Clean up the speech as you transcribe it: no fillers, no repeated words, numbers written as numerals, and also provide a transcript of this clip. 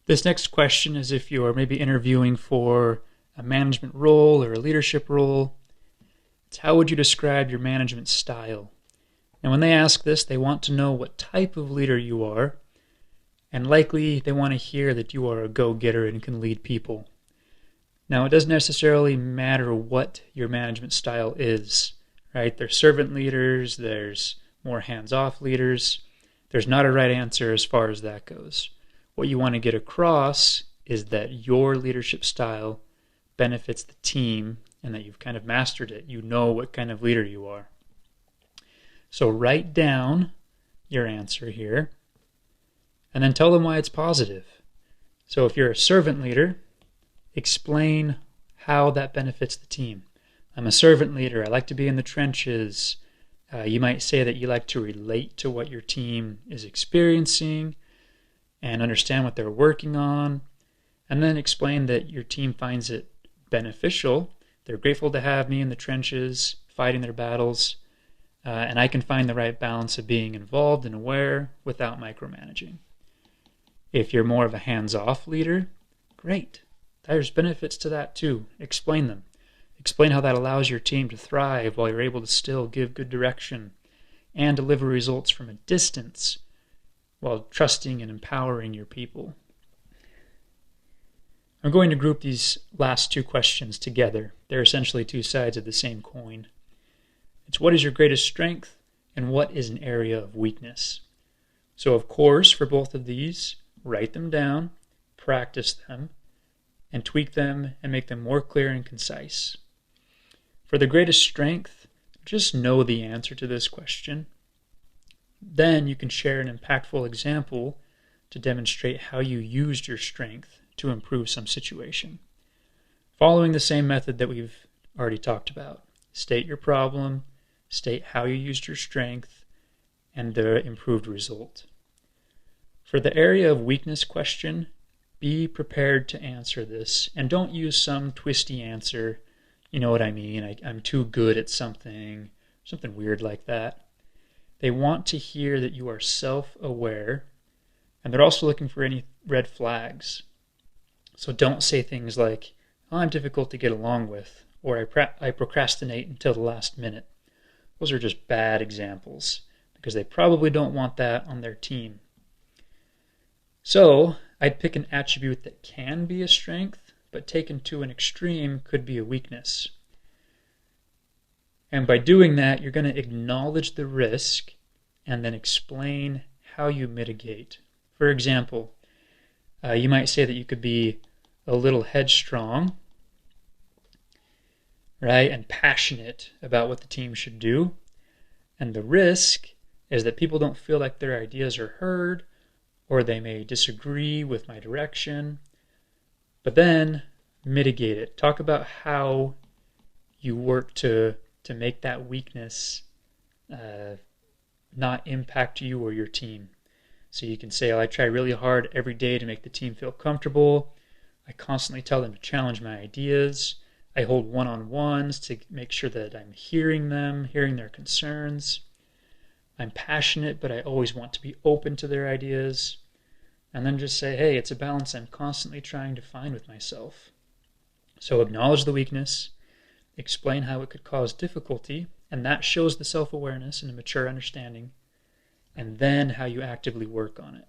This next question is if you're maybe interviewing for a management role or a leadership role. It's how would you describe your management style? And when they ask this, they want to know what type of leader you are, and likely they want to hear that you are a go-getter and can lead people. Now, it doesn't necessarily matter what your management style is, right? There's servant leaders, there's more hands-off leaders. There's not a right answer as far as that goes. What you want to get across is that your leadership style benefits the team and that you've kind of mastered it. You know what kind of leader you are. So write down your answer here and then tell them why it's positive. So if you're a servant leader, explain how that benefits the team. I'm a servant leader. I like to be in the trenches. You might say that you like to relate to what your team is experiencing and understand what they're working on, and then explain that your team finds it beneficial. They're grateful to have me in the trenches, fighting their battles, and I can find the right balance of being involved and aware without micromanaging. If you're more of a hands-off leader, great. There's benefits to that too. Explain them. Explain how that allows your team to thrive while you're able to still give good direction and deliver results from a distance while trusting and empowering your people. I'm going to group these last two questions together. They're essentially two sides of the same coin. It's what is your greatest strength and what is an area of weakness? So of course, for both of these, write them down, practice them, and tweak them and make them more clear and concise. For the greatest strength, just know the answer to this question. Then you can share an impactful example to demonstrate how you used your strength to improve some situation. Following the same method that we've already talked about. State your problem, state how you used your strength, and the improved result. For the area of weakness question, be prepared to answer this, and don't use some twisty answer. You know what I mean? I'm too good at something weird like that. They want to hear that you are self-aware, and they're also looking for any red flags. So don't say things like, oh, I'm difficult to get along with, or I procrastinate until the last minute. Those are just bad examples, because they probably don't want that on their team. So I'd pick an attribute that can be a strength, but taken to an extreme could be a weakness. And by doing that, you're going to acknowledge the risk and then explain how you mitigate. For example, you might say that you could be a little headstrong, right, and passionate about what the team should do. And the risk is that people don't feel like their ideas are heard, or they may disagree with my direction. But then mitigate it. Talk about how you work to make that weakness not impact you or your team. So you can say, I try really hard every day to make the team feel comfortable. I constantly tell them to challenge my ideas. I hold one-on-ones to make sure that I'm hearing them, hearing their concerns. I'm passionate, but I always want to be open to their ideas. And then just say, hey, it's a balance I'm constantly trying to find with myself. So acknowledge the weakness, explain how it could cause difficulty, and that shows the self-awareness and a mature understanding, and then how you actively work on it.